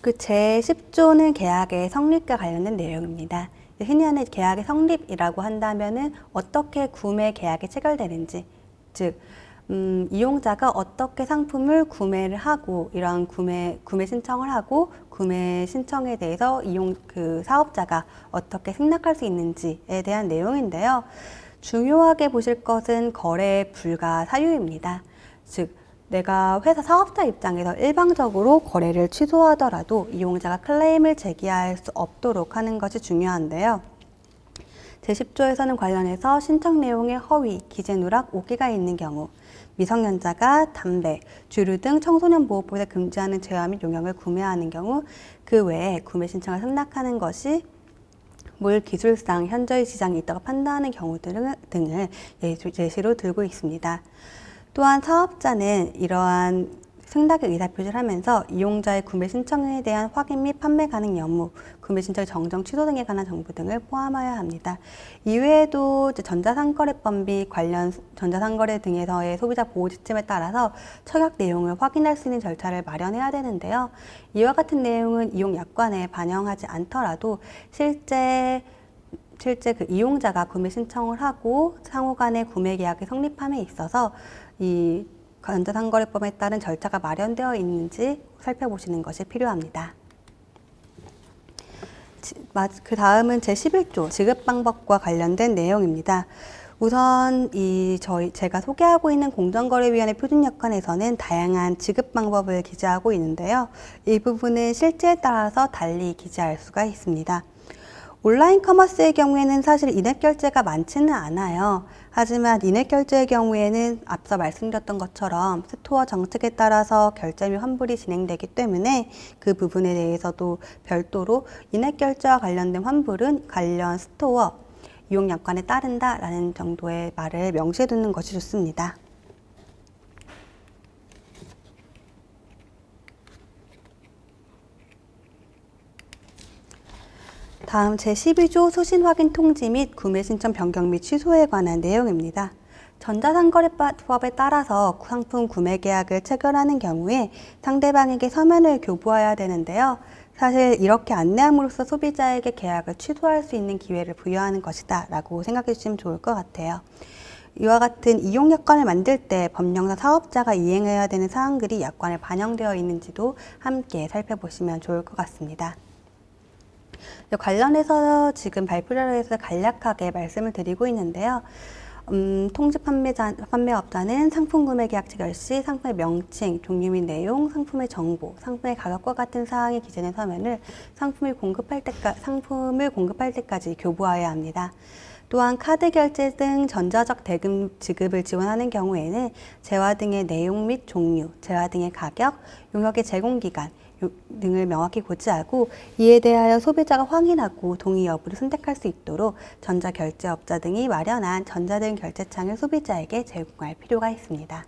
그 제10조는 계약의 성립과 관련된 내용입니다. 흔히 하는 계약의 성립이라고 한다면은 어떻게 구매 계약이 체결되는지, 즉 이용자가 어떻게 상품을 구매를 하고 이러한 구매 신청을 하고 구매 신청에 대해서 사업자가 어떻게 승낙할 수 있는지에 대한 내용인데요. 중요하게 보실 것은 거래 불가 사유입니다. 즉 내가 회사 사업자 입장에서 일방적으로 거래를 취소하더라도 이용자가 클레임을 제기할 수 없도록 하는 것이 중요한데요. 제10조에서는 관련해서 신청 내용의 허위, 기재 누락, 오기가 있는 경우, 미성년자가 담배, 주류 등 청소년 보호법에 금지하는 재화 및 용역을 구매하는 경우, 그 외에 구매 신청을 승낙하는 것이 물 기술상 현저히 지장이 있다고 판단하는 경우 등을 예시로 들고 있습니다. 또한 사업자는 이러한 승낙의 의사표시를 하면서 이용자의 구매 신청에 대한 확인 및 판매 가능 여부, 구매 신청 정정 취소 등에 관한 정보 등을 포함하여야 합니다. 이외에도 전자상거래법 및 관련 전자상거래 등에서의 소비자 보호 지침에 따라서 청약 내용을 확인할 수 있는 절차를 마련해야 되는데요. 이와 같은 내용은 이용 약관에 반영하지 않더라도 실제 그 이용자가 구매 신청을 하고 상호간의 구매 계약이 성립함에 있어서 이 전자상거래법에 따른 절차가 마련되어 있는지 살펴보시는 것이 필요합니다. 그 다음은 제11조 지급 방법과 관련된 내용입니다. 우선 제가 소개하고 있는 공정거래위원회 표준약관에서는 다양한 지급 방법을 기재하고 있는데요. 이 부분은 실제에 따라서 달리 기재할 수가 있습니다. 온라인 커머스의 경우에는 사실 인앱 결제가 많지는 않아요. 하지만 인앱 결제의 경우에는 앞서 말씀드렸던 것처럼 스토어 정책에 따라서 결제 및 환불이 진행되기 때문에 그 부분에 대해서도 별도로 인앱 결제와 관련된 환불은 관련 스토어 이용 약관에 따른다라는 정도의 말을 명시해 두는 것이 좋습니다. 다음 제12조 수신 확인 통지 및 구매 신청 변경 및 취소에 관한 내용입니다. 전자상거래법에 따라서 상품 구매 계약을 체결하는 경우에 상대방에게 서면을 교부해야 되는데요. 사실 이렇게 안내함으로써 소비자에게 계약을 취소할 수 있는 기회를 부여하는 것이다 라고 생각해 주시면 좋을 것 같아요. 이와 같은 이용 약관을 만들 때 법령상 사업자가 이행해야 되는 사항들이 약관에 반영되어 있는지도 함께 살펴보시면 좋을 것 같습니다. 관련해서 지금 발표를 해서 간략하게 말씀을 드리고 있는데요. 통지 판매업자는 상품 구매 계약 체결 시 상품의 명칭, 종류 및 내용, 상품의 정보, 상품의 가격과 같은 사항이 기재된 서면을 상품을 공급할 때까지 교부하여야 합니다. 또한 카드 결제 등 전자적 대금 지급을 지원하는 경우에는 재화 등의 내용 및 종류, 재화 등의 가격, 용역의 제공 기간 등을 명확히 고지하고 이에 대하여 소비자가 확인하고 동의 여부를 선택할 수 있도록 전자결제업자 등이 마련한 전자대금 결제창을 소비자에게 제공할 필요가 있습니다.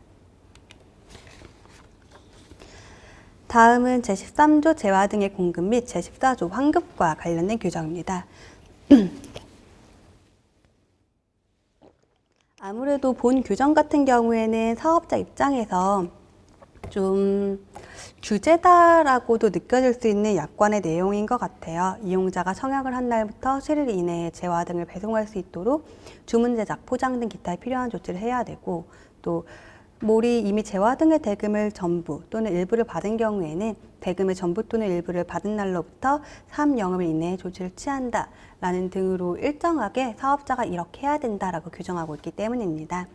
다음은 제13조 재화 등의 공급 및 제14조 환급과 관련된 규정입니다. 아무래도 본 규정 같은 경우에는 사업자 입장에서 좀 규제다라고도 느껴질 수 있는 약관의 내용인 것 같아요. 이용자가 청약을 한 날부터 7일 이내에 재화 등을 배송할 수 있도록 주문 제작, 포장 등 기타 필요한 조치를 해야 되고, 또 몰이 이미 재화 등의 대금을 전부 또는 일부를 받은 경우에는 대금의 전부 또는 일부를 받은 날로부터 3영업일 이내에 조치를 취한다 라는 등으로 일정하게 사업자가 이렇게 해야 된다라고 규정하고 있기 때문입니다.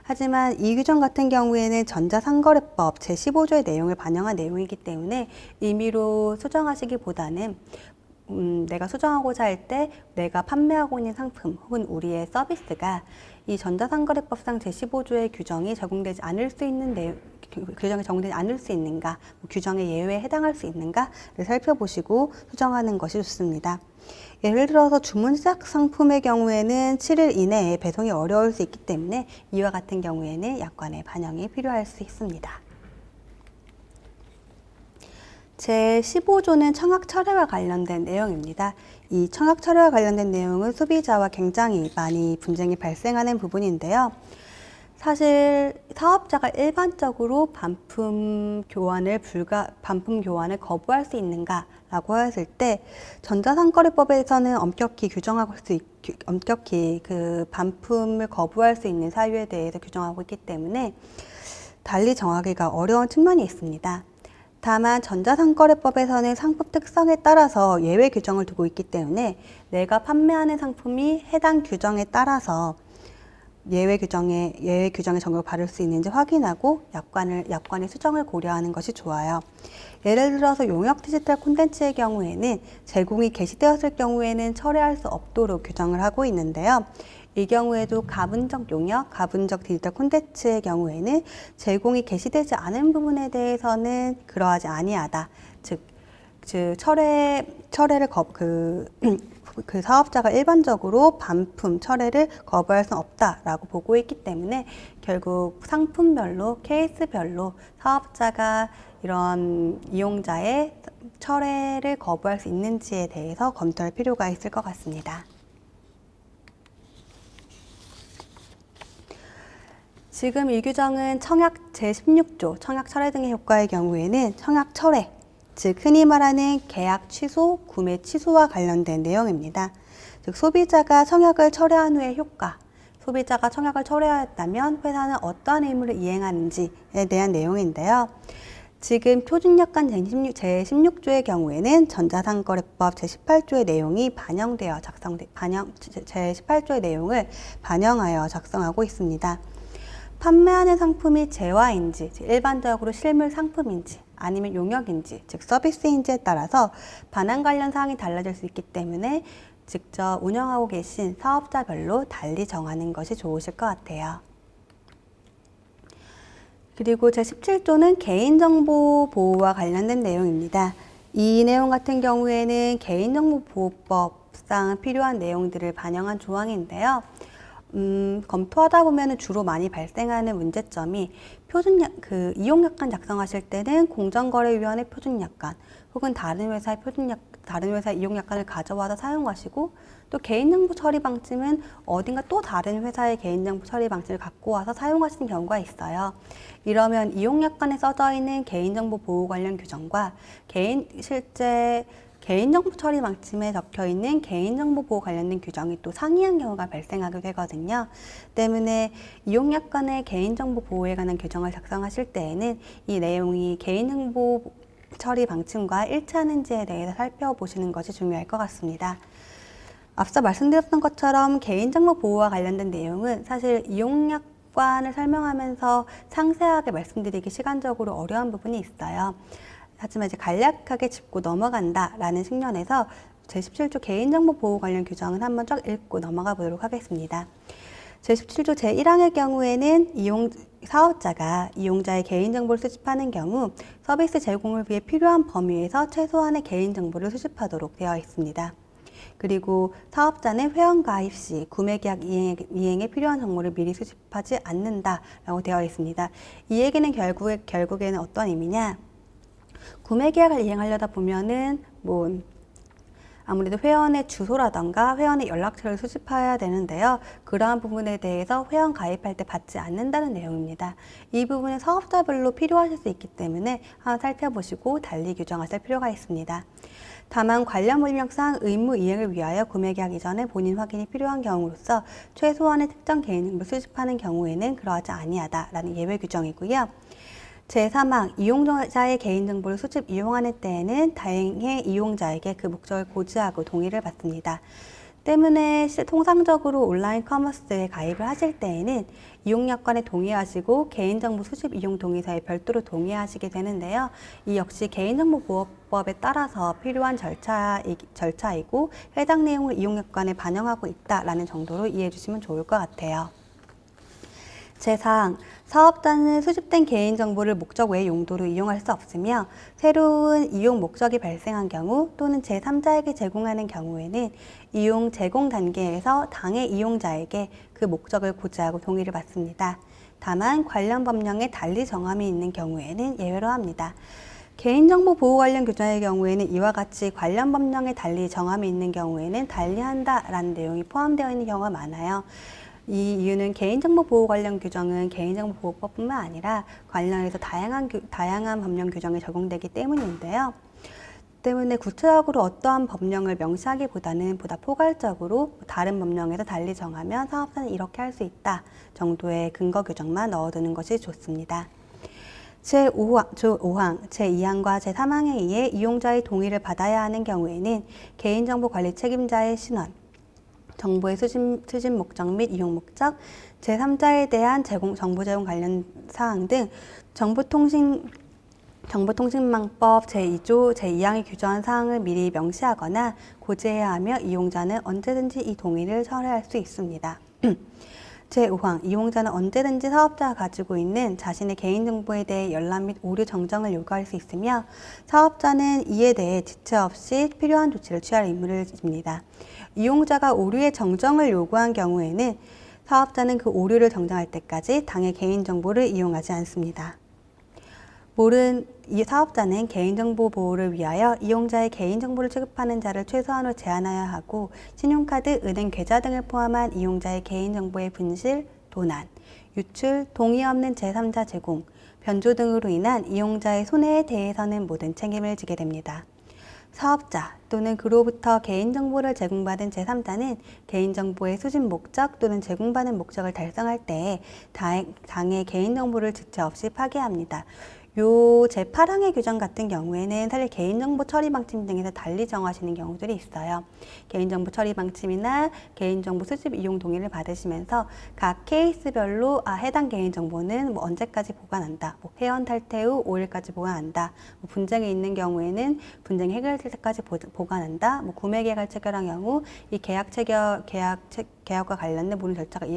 하지만 이 규정 같은 경우에는 전자상거래법 제15조의 내용을 반영한 내용이기 때문에 임의로 수정하시기보다는 내가 수정하고자 할 때 내가 판매하고 있는 상품 혹은 우리의 서비스가 이 전자상거래법상 제15조의 규정이 적용되지 않을 수 있는 규정에 적용되지 않을 수 있는가, 규정의 예외에 해당할 수 있는가를 살펴보시고 수정하는 것이 좋습니다. 예를 들어서 주문 시작 상품의 경우에는 7일 이내에 배송이 어려울 수 있기 때문에 이와 같은 경우에는 약관의 반영이 필요할 수 있습니다. 제15조는 청약 철회와 관련된 내용입니다. 이 청약 철회와 관련된 내용은 소비자와 굉장히 많이 분쟁이 발생하는 부분인데요. 사실 사업자가 일반적으로 반품 교환을 거부할 수 있는가라고 했을 때 전자상거래법에서는 엄격히 그 반품을 거부할 수 있는 사유에 대해서 규정하고 있기 때문에 달리 정하기가 어려운 측면이 있습니다. 다만 전자상거래법에서는 상품 특성에 따라서 예외 규정을 두고 있기 때문에 내가 판매하는 상품이 해당 규정에 따라서 예외 규정의 적용을 받을 수 있는지 확인하고 약관의 수정을 고려하는 것이 좋아요. 예를 들어서 용역 디지털 콘텐츠의 경우에는 제공이 게시되었을 경우에는 철회할 수 없도록 규정을 하고 있는데요. 이 경우에도 가분적 용역, 가분적 디지털 콘텐츠의 경우에는 제공이 게시되지 않은 부분에 대해서는 그러하지 아니하다. 즉 그 사업자가 일반적으로 반품 철회를 거부할 수는 없다라고 보고 있기 때문에 결국 상품별로 케이스별로 사업자가 이런 이용자의 철회를 거부할 수 있는지에 대해서 검토할 필요가 있을 것 같습니다. 지금 이 규정은 청약 제16조 청약 철회 등의 효과의 경우에는 청약 철회, 즉 흔히 말하는 계약 취소, 구매 취소와 관련된 내용입니다. 즉 소비자가 청약을 철회한 후의 효과, 소비자가 청약을 철회하였다면 회사는 어떠한 의무를 이행하는지에 대한 내용인데요. 지금 표준약관 제16조의 경우에는 전자상거래법 제18조의 내용이 제18조의 내용을 반영하여 작성하고 있습니다. 판매하는 상품이 재화인지, 즉 일반적으로 실물 상품인지, 아니면 용역인지, 즉 서비스인지에 따라서 반환 관련 사항이 달라질 수 있기 때문에 직접 운영하고 계신 사업자별로 달리 정하는 것이 좋으실 것 같아요. 그리고 제17조는 개인정보 보호와 관련된 내용입니다. 이 내용 같은 경우에는 개인정보보호법상 필요한 내용들을 반영한 조항인데요. 검토하다 보면 주로 많이 발생하는 문제점이 이용약관 작성하실 때는 공정거래위원회 표준약관 혹은 다른 회사 이용약관을 가져와서 사용하시고 또 개인정보 처리 방침은 어딘가 또 다른 회사의 개인정보 처리 방침을 갖고 와서 사용하시는 경우가 있어요. 이러면 이용약관에 써져 있는 개인정보 보호 관련 규정과 실제 개인정보 처리 방침에 적혀 있는 개인정보 보호 관련된 규정이 또 상이한 경우가 발생하게 되거든요. 때문에 이용약관의 개인정보 보호에 관한 규정을 작성하실 때에는 이 내용이 개인정보 처리 방침과 일치하는지에 대해서 살펴보시는 것이 중요할 것 같습니다. 앞서 말씀드렸던 것처럼 개인정보 보호와 관련된 내용은 사실 이용약관을 설명하면서 상세하게 말씀드리기 시간적으로 어려운 부분이 있어요. 하지만 이제 간략하게 짚고 넘어간다라는 측면에서 제17조 개인정보 보호 관련 규정은 한번 쭉 읽고 넘어가 보도록 하겠습니다. 제17조 제1항의 경우에는 사업자가 이용자의 개인정보를 수집하는 경우 서비스 제공을 위해 필요한 범위에서 최소한의 개인정보를 수집하도록 되어 있습니다. 그리고 사업자는 회원가입 시 구매계약 이행에 필요한 정보를 미리 수집하지 않는다라고 되어 있습니다. 이 얘기는 결국에는 어떤 의미냐? 구매계약을 이행하려다 보면은 아무래도 회원의 주소라던가 회원의 연락처를 수집해야 되는데요. 그러한 부분에 대해서 회원 가입할 때 받지 않는다는 내용입니다. 이 부분은 사업자별로 필요하실 수 있기 때문에 한번 살펴보시고 달리 규정하실 필요가 있습니다. 다만 관련 문력상 의무 이행을 위하여 구매계약 이전에 본인 확인이 필요한 경우로서 최소한의 특정 개인정보를 수집하는 경우에는 그러하지 아니하다라는 예외 규정이고요. 제3항 이용자의 개인정보를 수집 이용하는 때에는 다행히 이용자에게 그 목적을 고지하고 동의를 받습니다. 때문에 통상적으로 온라인 커머스에 가입을 하실 때에는 이용약관에 동의하시고 개인정보 수집 이용 동의서에 별도로 동의하시게 되는데요. 이 역시 개인정보보호법에 따라서 필요한 절차이고 해당 내용을 이용약관에 반영하고 있다라는 정도로 이해해 주시면 좋을 것 같아요. 제4항 사업자는 수집된 개인정보를 목적 외의 용도로 이용할 수 없으며 새로운 이용 목적이 발생한 경우 또는 제3자에게 제공하는 경우에는 이용 제공 단계에서 당해 이용자에게 그 목적을 고지하고 동의를 받습니다. 다만 관련 법령에 달리 정함이 있는 경우에는 예외로 합니다. 개인정보 보호 관련 규정의 경우에는 이와 같이 관련 법령에 달리 정함이 있는 경우에는 달리한다라는 내용이 포함되어 있는 경우가 많아요. 이 이유는 개인정보 보호 관련 규정은 개인정보보호법뿐만 아니라 관련해서 다양한 법령 규정이 적용되기 때문인데요. 때문에 구체적으로 어떠한 법령을 명시하기보다는 보다 포괄적으로 다른 법령에서 달리 정하면 사업자는 이렇게 할 수 있다 정도의 근거 규정만 넣어두는 것이 좋습니다. 제5항, 제2항과 제3항에 의해 이용자의 동의를 받아야 하는 경우에는 개인정보 관리 책임자의 신원, 정보의 수집 목적 및 이용 목적, 제3자에 대한 정보 제공 관련 사항 등 정보통신망법 제2조 제2항이 규정한 사항을 미리 명시하거나 고지해야 하며 이용자는 언제든지 이 동의를 철회할 수 있습니다. 제5항, 이용자는 언제든지 사업자가 가지고 있는 자신의 개인정보에 대해 열람 및 오류 정정을 요구할 수 있으며 사업자는 이에 대해 지체 없이 필요한 조치를 취할 의무를 집니다. 이용자가 오류의 정정을 요구한 경우에는 사업자는 그 오류를 정정할 때까지 당의 개인정보를 이용하지 않습니다. 이 사업자는 개인정보 보호를 위하여 이용자의 개인정보를 취급하는 자를 최소한으로 제한하여야 하고 신용카드, 은행 계좌 등을 포함한 이용자의 개인정보의 분실, 도난, 유출, 동의 없는 제3자 제공, 변조 등으로 인한 이용자의 손해에 대해서는 모든 책임을 지게 됩니다. 사업자 또는 그로부터 개인정보를 제공받은 제3자는 개인정보의 수집 목적 또는 제공받은 목적을 달성할 때 당의 개인정보를 지체 없이 파기합니다. 요 제8항의 규정 같은 경우에는 사실 개인정보 처리 방침 등에서 달리 정하시는 경우들이 있어요. 개인정보 처리 방침이나 개인정보 수집 이용 동의를 받으시면서 각 케이스별로 해당 개인정보는 뭐 언제까지 보관한다, 뭐 회원 탈퇴 후 5일까지 보관한다, 뭐 분쟁이 있는 경우에는 분쟁이 해결될 때까지 보관한다, 뭐 구매 계약을 체결한 경우 이 계약과 관련된 모든 절차가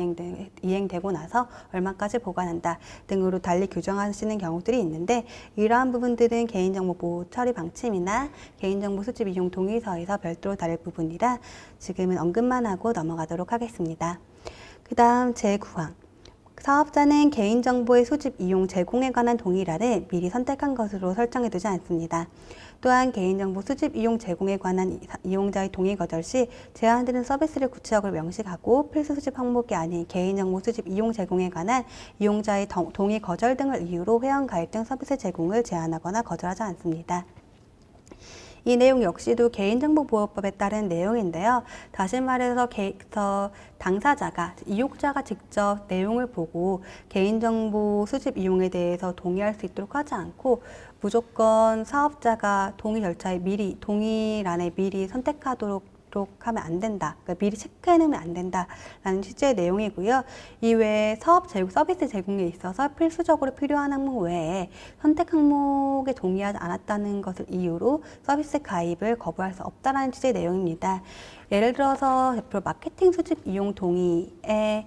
이행되고 나서 얼마까지 보관한다 등으로 달리 규정하시는 경우들이 있는데 이러한 부분들은 개인정보 보호 처리 방침이나 개인정보 수집 이용 동의서에서 별도로 다룰 부분이라 지금은 언급만 하고 넘어가도록 하겠습니다. 그 다음 제9항. 사업자는 개인정보의 수집, 이용, 제공에 관한 동의라를 미리 선택한 것으로 설정해두지 않습니다. 또한 개인정보 수집, 이용, 제공에 관한 이용자의 동의 거절 시 제한되는 서비스를 구체적으로 명시하고 필수 수집 항목이 아닌 개인정보 수집, 이용, 제공에 관한 이용자의 동의 거절 등을 이유로 회원 가입 등 서비스 제공을 제한하거나 거절하지 않습니다. 이 내용 역시도 개인정보보호법에 따른 내용인데요. 다시 말해서 당사자가, 이용자가 직접 내용을 보고 개인정보 수집 이용에 대해서 동의할 수 있도록 하지 않고 무조건 사업자가 동의 절차에 동의란에 미리 선택하도록 하면 안 된다. 그러니까 미리 체크해놓으면 안 된다라는 취지의 내용이고요. 이외에 서비스 제공에 있어서 필수적으로 필요한 항목 외에 선택 항목에 동의하지 않았다는 것을 이유로 서비스 가입을 거부할 수 없다라는 취지의 내용입니다. 예를 들어서 대표 마케팅 수집 이용 동의를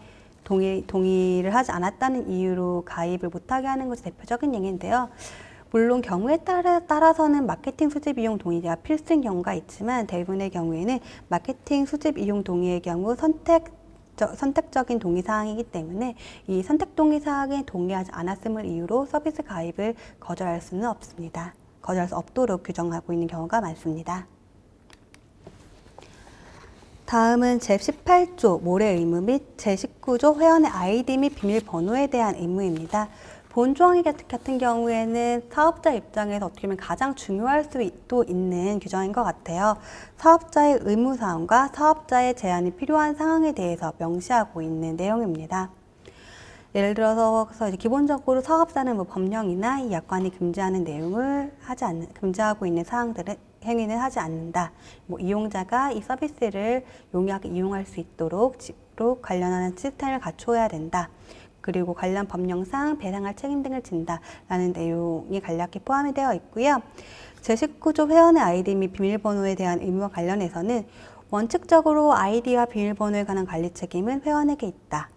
하지 않았다는 이유로 가입을 못하게 하는 것이 대표적인 예인데요. 물론 경우에 따라서는 마케팅 수집 이용 동의가 필수인 경우가 있지만 대부분의 경우에는 마케팅 수집 이용 동의의 경우 선택적인 동의 사항이기 때문에 이 선택 동의 사항에 동의하지 않았음을 이유로 서비스 가입을 거절할 수는 없습니다. 거절할 수 없도록 규정하고 있는 경우가 많습니다. 다음은 제18조 모래 의무 및 제19조 회원의 아이디 및 비밀번호에 대한 의무입니다. 본 조항 같은 경우에는 사업자 입장에서 어떻게 보면 가장 중요할 수도 있는 규정인 것 같아요. 사업자의 의무사항과 사업자의 제한이 필요한 상황에 대해서 명시하고 있는 내용입니다. 예를 들어서 이제 기본적으로 사업자는 뭐 법령이나 이 약관이 금지하는 내용을 금지하고 있는 사항들을 행위는 하지 않는다. 뭐 이용자가 이 서비스를 용이하게 이용할 수 있도록 관련하는 시스템을 갖춰야 된다. 그리고 관련 법령상 배상할 책임 등을 진다라는 내용이 간략히 포함이 되어 있고요. 제19조 회원의 아이디 및 비밀번호에 대한 의무와 관련해서는 원칙적으로 아이디와 비밀번호에 관한 관리 책임은 회원에게 있다.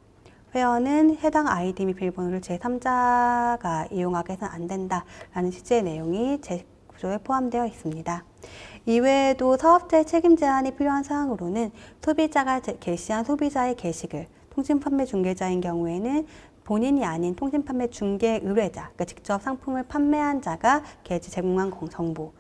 회원은 해당 아이디 및 비밀번호를 제3자가 이용하게 해서는 안 된다라는 취지의 내용이 제19조에 포함되어 있습니다. 이외에도 사업자의 책임 제한이 필요한 사항으로는 소비자가 게시한 소비자의 게시글, 통신판매 중개자인 경우에는 본인이 아닌 통신판매 중개 의뢰자, 그러니까 직접 상품을 판매한 자가 제공한 정보,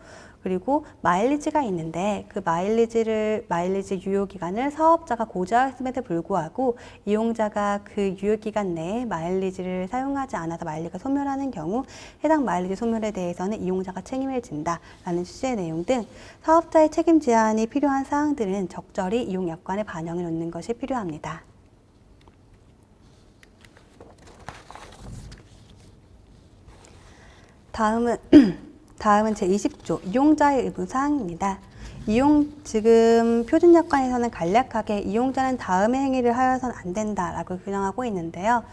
그리고 마일리지가 있는데 그 마일리지 유효 기간을 사업자가 고지하였음에도 불구하고 이용자가 그 유효 기간 내에 마일리지를 사용하지 않아서 마일리지가 소멸하는 경우 해당 마일리지 소멸에 대해서는 이용자가 책임을 진다라는 취지의 내용 등 사업자의 책임 제한이 필요한 사항들은 적절히 이용 약관에 반영해 놓는 것이 필요합니다. 다음은 제20조 이용자의 의무사항입니다. 지금 표준약관에서는 간략하게 이용자는 다음의 행위를 하여서는 안 된다라고 규정하고 있는데요.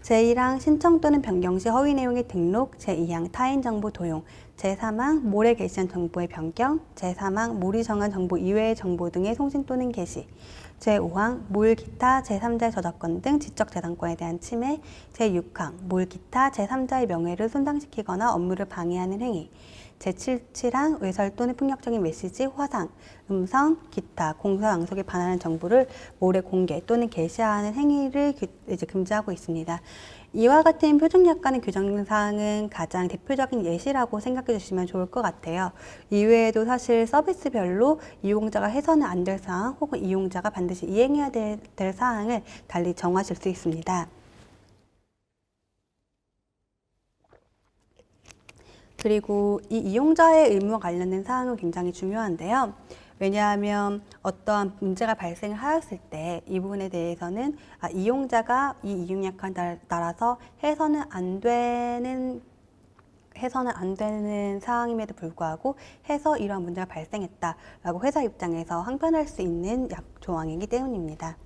제1항 신청 또는 변경 시 허위 내용의 등록, 제2항 타인 정보 도용, 제3항 몰에 게시한 정보의 변경, 제3항 몰이 정한 정보 이외의 정보 등의 송신 또는 게시, 제5항 몰 기타 제3자의 저작권 등 지적재산권에 대한 침해, 제6항 몰 기타 제3자의 명예를 손상시키거나 업무를 방해하는 행위, 제7항 외설 또는 폭력적인 메시지, 화상, 음성, 기타, 공소양속에 반하는 정보를 몰에 공개 또는 게시하는 행위를 이제 금지하고 있습니다. 이와 같은 표준약관의 규정사항은 가장 대표적인 예시라고 생각해 주시면 좋을 것 같아요. 이외에도 사실 서비스별로 이용자가 해서는 안 될 사항 혹은 이용자가 반드시 이행해야 될 사항을 달리 정하실 수 있습니다. 그리고 이 이용자의 의무와 관련된 사항은 굉장히 중요한데요. 왜냐하면 어떠한 문제가 발생을 하였을 때 이 부분에 대해서는 이용자가 이 이용약관에 따라서 해서는 안 되는 사항임에도 불구하고 해서 이러한 문제가 발생했다라고 회사 입장에서 항변할 수 있는 조항이기 때문입니다.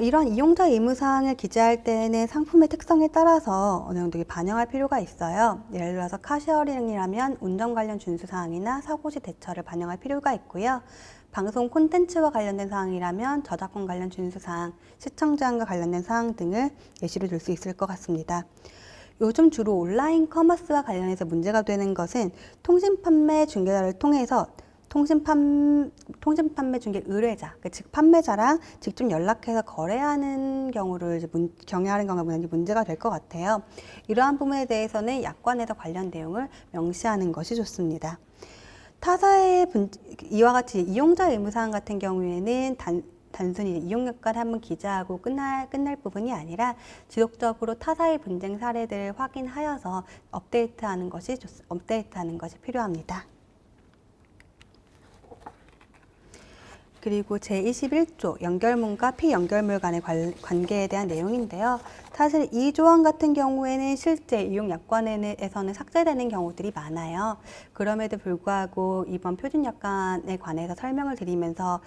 이런 이용자 의무사항을 기재할 때는 상품의 특성에 따라서 어느 정도 반영할 필요가 있어요. 예를 들어서 카시어링이라면 운전 관련 준수사항이나 사고시 대처를 반영할 필요가 있고요. 방송 콘텐츠와 관련된 사항이라면 저작권 관련 준수사항, 시청 제한과 관련된 사항 등을 예시로 들 수 있을 것 같습니다. 요즘 주로 온라인 커머스와 관련해서 문제가 되는 것은 통신판매 중개자를 통해서 통신판매 중개 의뢰자, 즉 판매자랑 직접 연락해서 거래하는 경우를 경유하는 경우가 문제가 될 것 같아요. 이러한 부분에 대해서는 약관에서 관련 내용을 명시하는 것이 좋습니다. 이와 같이 이용자 의무사항 같은 경우에는 단순히 이용약관을 한번 기재하고 끝날 부분이 아니라 지속적으로 타사의 분쟁 사례들을 확인하여서 업데이트하는 것이 필요합니다. 그리고 제21조 연결문과 피연결문 간의 관계에 대한 내용인데요. 사실 이 조항 같은 경우에는 실제 이용약관에서는 삭제되는 경우들이 많아요. 그럼에도 불구하고 이번 표준약관에 관해서 설명을 드리면서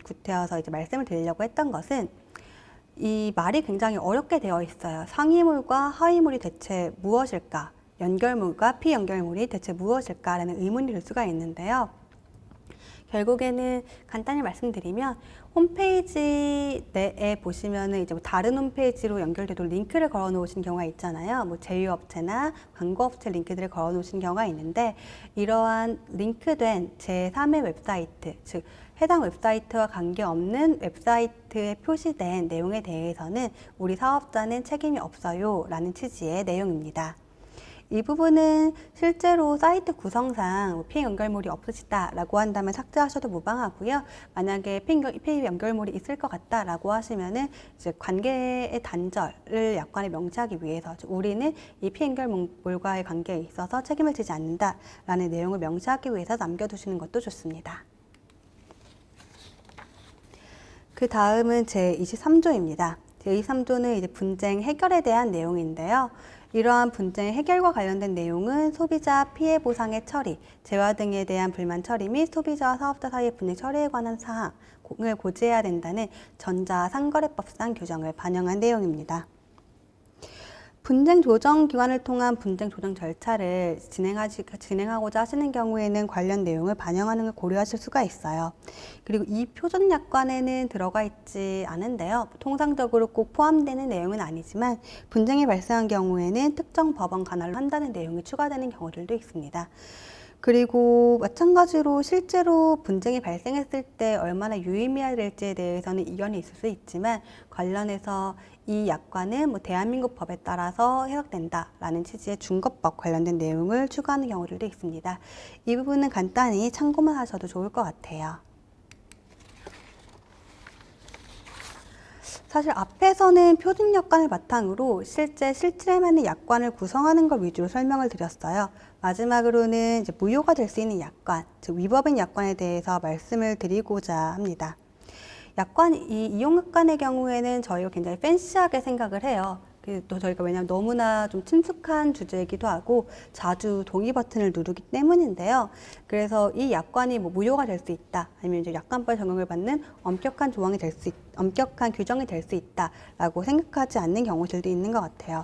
구태여서 이제 말씀을 드리려고 했던 것은 이 말이 굉장히 어렵게 되어 있어요. 상위물과 하위물이 대체 무엇일까? 연결물과 피연결물이 대체 무엇일까라는 의문이 들 수가 있는데요. 결국에는 간단히 말씀드리면 홈페이지 내에 보시면은 이제 다른 홈페이지로 연결되도록 링크를 걸어 놓으신 경우가 있잖아요. 제휴업체나 광고업체 링크들을 걸어 놓으신 경우가 있는데 이러한 링크된 제3의 웹사이트, 즉 해당 웹사이트와 관계없는 웹사이트에 표시된 내용에 대해서는 우리 사업자는 책임이 없어요 라는 취지의 내용입니다. 이 부분은 실제로 사이트 구성상 피해 연결물이 없으시다라고 한다면 삭제하셔도 무방하고요. 만약에 피해 연결물이 있을 것 같다라고 하시면은 이제 관계의 단절을 약관에 명시하기 위해서 우리는 이 피해 연결물과의 관계에 있어서 책임을 지지 않는다라는 내용을 명시하기 위해서 남겨두시는 것도 좋습니다. 그 다음은 제23조입니다. 제23조는 이제 분쟁 해결에 대한 내용인데요. 이러한 분쟁 해결과 관련된 내용은 소비자 피해 보상의 처리, 재화 등에 대한 불만 처리 및 소비자와 사업자 사이의 분쟁 처리에 관한 사항을 고지해야 된다는 전자상거래법상 규정을 반영한 내용입니다. 분쟁 조정 기관을 통한 분쟁 조정 절차를 진행하고자 하시는 경우에는 관련 내용을 반영하는 걸 고려하실 수가 있어요. 그리고 이 표준 약관에는 들어가 있지 않은데요. 통상적으로 꼭 포함되는 내용은 아니지만 분쟁이 발생한 경우에는 특정 법원 관할로 한다는 내용이 추가되는 경우들도 있습니다. 그리고 마찬가지로 실제로 분쟁이 발생했을 때 얼마나 유의미해야 될지에 대해서는 이견이 있을 수 있지만 관련해서 이 약관은 뭐 대한민국 법에 따라서 해석된다라는 취지의 중거법 관련된 내용을 추가하는 경우들도 있습니다. 이 부분은 간단히 참고만 하셔도 좋을 것 같아요. 사실 앞에서는 표준약관을 바탕으로 실제 실질에 맞는 약관을 구성하는 걸 위주로 설명을 드렸어요. 마지막으로는 이제 무효가 될 수 있는 약관, 즉 위법인 약관에 대해서 말씀을 드리고자 합니다. 이용약관의 경우에는 저희가 굉장히 팬시하게 생각을 해요. 또 저희가 왜냐하면 너무나 좀 친숙한 주제이기도 하고 자주 동의 버튼을 누르기 때문인데요. 그래서 이 약관이 뭐 무효가 될 수 있다, 아니면 이제 약관법 적용을 받는 엄격한 규정이 될 수 있다라고 생각하지 않는 경우들도 있는 것 같아요.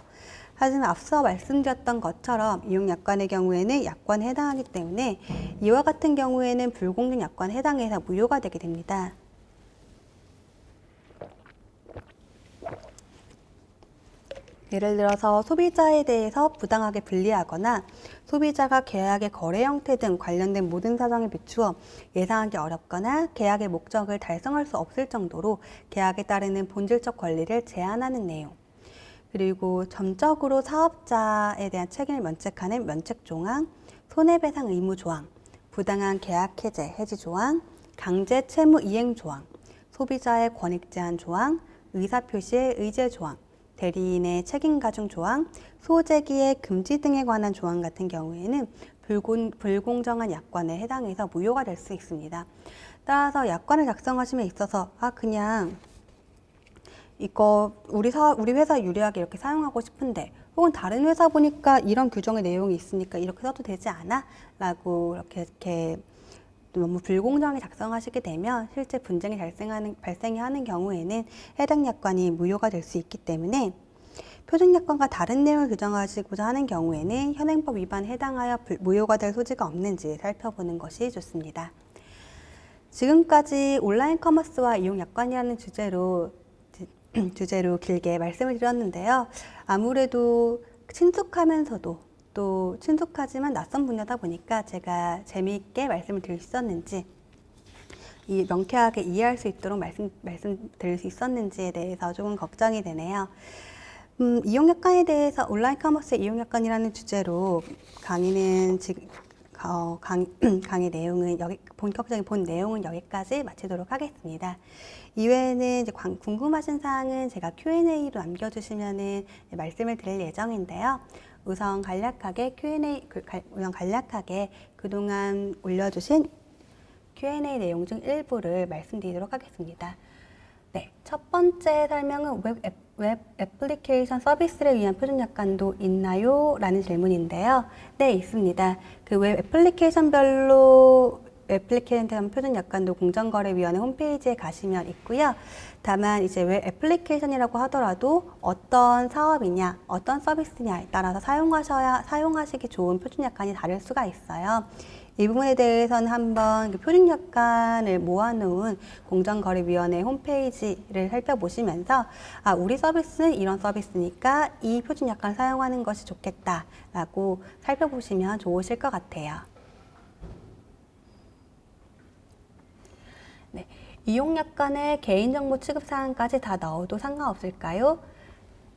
하지만 앞서 말씀드렸던 것처럼 이용약관의 경우에는 약관에 해당하기 때문에 이와 같은 경우에는 불공정 약관에 해당해서 무효가 되게 됩니다. 예를 들어서 소비자에 대해서 부당하게 불리하거나 소비자가 계약의 거래 형태 등 관련된 모든 사정에 비추어 예상하기 어렵거나 계약의 목적을 달성할 수 없을 정도로 계약에 따르는 본질적 권리를 제한하는 내용, 그리고 점적으로 사업자에 대한 책임을 면책하는 면책 조항, 손해배상 의무 조항, 부당한 계약 해지 조항, 강제 채무 이행 조항, 소비자의 권익 제한 조항, 의사표시의 의제 조항, 대리인의 책임 가중 조항, 소재기의 금지 등에 관한 조항 같은 경우에는 불공정한 약관에 해당해서 무효가 될 수 있습니다. 따라서 약관을 작성하심에 있어서 그냥 이거 우리 회사 유리하게 이렇게 사용하고 싶은데, 혹은 다른 회사 보니까 이런 규정의 내용이 있으니까 이렇게 써도 되지 않아? 라고 이렇게 너무 불공정하게 작성하시게 되면 실제 분쟁이 발생하는 경우에는 해당 약관이 무효가 될 수 있기 때문에 표준약관과 다른 내용을 규정하시고자 하는 경우에는 현행법 위반에 해당하여 무효가 될 소지가 없는지 살펴보는 것이 좋습니다. 지금까지 온라인 커머스와 이용약관이라는 주제로 길게 말씀을 드렸는데요. 아무래도 친숙하면서도 또 친숙하지만 낯선 분야다 보니까 제가 재미있게 말씀을 드릴 수 있었는지, 명쾌하게 이해할 수 있도록 말씀드릴 수 있었는지에 대해서 조금 걱정이 되네요. 이용약관에 대해서 온라인 커머스의 이용약관이라는 주제로 강의 내용은 본격적인 본 내용은 여기까지 마치도록 하겠습니다. 이외에는 이제 궁금하신 사항은 제가 Q&A로 남겨주시면은 말씀을 드릴 예정인데요. 우선 간략하게 그동안 올려주신 Q&A 내용 중 일부를 말씀드리도록 하겠습니다. 네, 첫 번째 설명은 웹 애플리케이션 서비스를 위한 표준약관도 있나요? 라는 질문인데요. 네, 있습니다. 그 웹 애플리케이션별로 애플리케이션 표준약관도 공정거래위원회 홈페이지에 가시면 있고요. 다만 이제 웹 애플리케이션이라고 하더라도 어떤 사업이냐, 어떤 서비스냐에 따라서 사용하시기 좋은 표준약관이 다를 수가 있어요. 이 부분에 대해서는 한번 표준약관을 모아놓은 공정거래위원회 홈페이지를 살펴보시면서 우리 서비스는 이런 서비스니까 이 표준약관을 사용하는 것이 좋겠다라고 살펴보시면 좋으실 것 같아요. 네, 이용약관에 개인정보 취급 사항까지 다 넣어도 상관없을까요?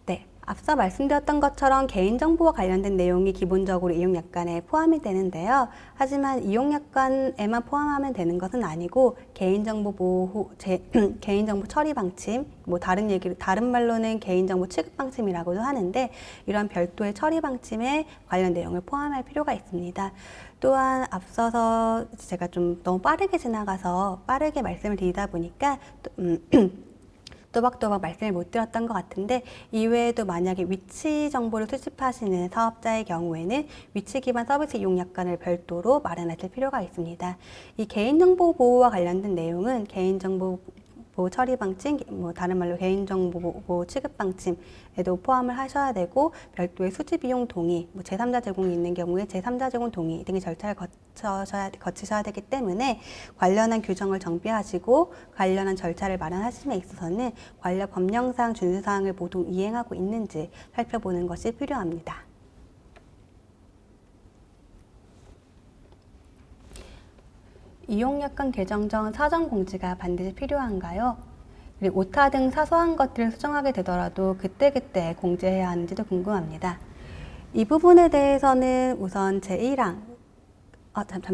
네, 앞서 말씀드렸던 것처럼 개인정보와 관련된 내용이 기본적으로 이용약관에 포함이 되는데요. 하지만 이용약관에만 포함하면 되는 것은 아니고 개인정보 보호, 개인정보 처리 방침, 다른 말로는 개인정보 취급 방침이라고도 하는데, 이런 별도의 처리 방침에 관련 내용을 포함할 필요가 있습니다. 또한 앞서서 제가 좀 너무 빠르게 지나가서 빠르게 말씀을 드리다 보니까 또박또박 말씀을 못 드렸던 것 같은데, 이외에도 만약에 위치 정보를 수집하시는 사업자의 경우에는 위치 기반 서비스 이용약관을 별도로 마련하실 필요가 있습니다. 이 개인정보 보호와 관련된 내용은 개인정보 보호 처리 방침, 다른 말로 개인정보 보호 취급 방침에도 포함을 하셔야 되고, 별도의 수집 비용 동의, 제3자 제공이 있는 경우에 제3자 제공 동의 등의 절차를 거치셔야 되기 때문에 관련한 규정을 정비하시고 관련한 절차를 마련하심에 있어서는 관련 법령상 준수사항을 모두 이행하고 있는지 살펴보는 것이 필요합니다. 이용약관 개정 전 사전 공지가 반드시 필요한가요? 그리고 오타 등 사소한 것들을 수정하게 되더라도 그때그때 공지해야 하는지도 궁금합니다. 이 부분에 대해서는 우선 제1항,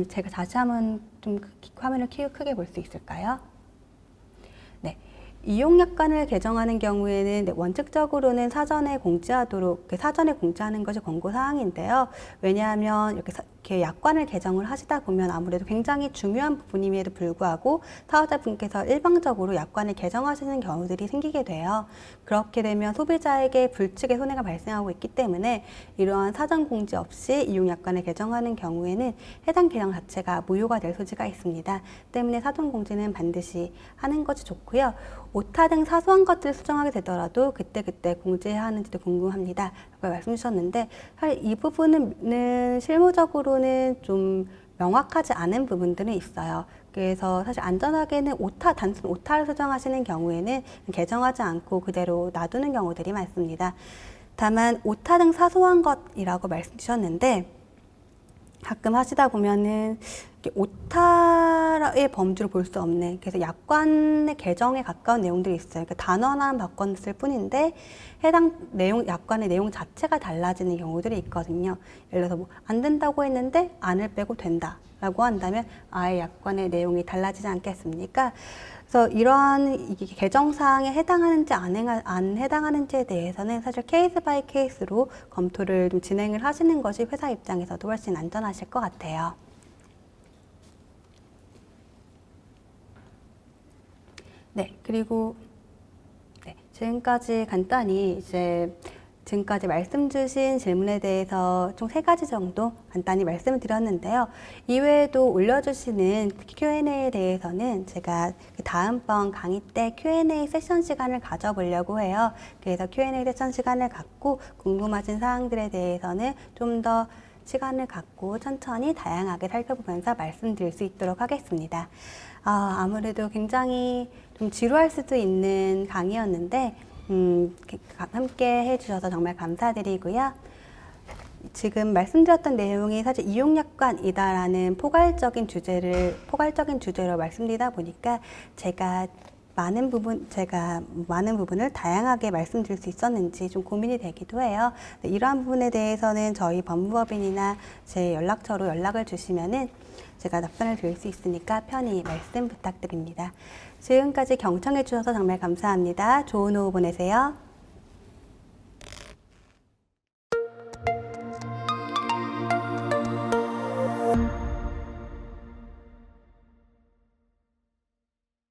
제가 다시 한번 좀 화면을 크게 볼 수 있을까요? 네. 이용약관을 개정하는 경우에는 원칙적으로는 사전에 공지하도록, 사전에 공지하는 것이 권고사항인데요. 왜냐하면 이렇게 약관을 개정을 하시다 보면 아무래도 굉장히 중요한 부분임에도 불구하고 사업자분께서 일방적으로 약관을 개정하시는 경우들이 생기게 돼요. 그렇게 되면 소비자에게 불측의 손해가 발생하고 있기 때문에 이러한 사전 공지 없이 이용약관을 개정하는 경우에는 해당 개정 자체가 무효가 될 소지가 있습니다. 때문에 사전 공지는 반드시 하는 것이 좋고요. 오타 등 사소한 것들을 수정하게 되더라도 그때그때 공지해야 하는지도 궁금합니다. 라고 말씀 주셨는데, 사실 이 부분은 실무적으로는 좀 명확하지 않은 부분들은 있어요. 그래서 사실 안전하게는 단순 오타를 수정하시는 경우에는 개정하지 않고 그대로 놔두는 경우들이 많습니다. 다만 오타 등 사소한 것이라고 말씀 주셨는데, 가끔 하시다 보면은 오타의 범주를 볼 수 없는, 그래서 약관의 개정에 가까운 내용들이 있어요. 그러니까 단어만 바꿨을 뿐인데 해당 내용, 약관의 내용 자체가 달라지는 경우들이 있거든요. 예를 들어서 뭐 안 된다고 했는데 안을 빼고 된다라고 한다면 아예 약관의 내용이 달라지지 않겠습니까? 그래서 이러한 개정 사항에 해당하는지 안 해당하는지에 대해서는 사실 케이스 바이 케이스로 검토를 좀 진행을 하시는 것이 회사 입장에서도 훨씬 안전하실 것 같아요. 네, 그리고 지금까지 간단히 지금까지 말씀 주신 질문에 대해서 총 3가지 정도 간단히 말씀을 드렸는데요. 이외에도 올려주시는 Q&A에 대해서는 제가 다음번 강의 때 Q&A 세션 시간을 가져보려고 해요. 그래서 Q&A 세션 시간을 갖고 궁금하신 사항들에 대해서는 좀 더 시간을 갖고 천천히 다양하게 살펴보면서 말씀드릴 수 있도록 하겠습니다. 아무래도 굉장히 좀 지루할 수도 있는 강의였는데 함께 해주셔서 정말 감사드리고요. 지금 말씀드렸던 내용이 사실 이용약관이다라는 포괄적인 주제로 말씀드리다 보니까 제가 많은 부분을 다양하게 말씀드릴 수 있었는지 좀 고민이 되기도 해요. 이러한 부분에 대해서는 저희 법무법인이나 제 연락처로 연락을 주시면은 제가 답변을 드릴 수 있으니까 편히 말씀 부탁드립니다. 지금까지 경청해 주셔서 정말 감사합니다. 좋은 오후 보내세요.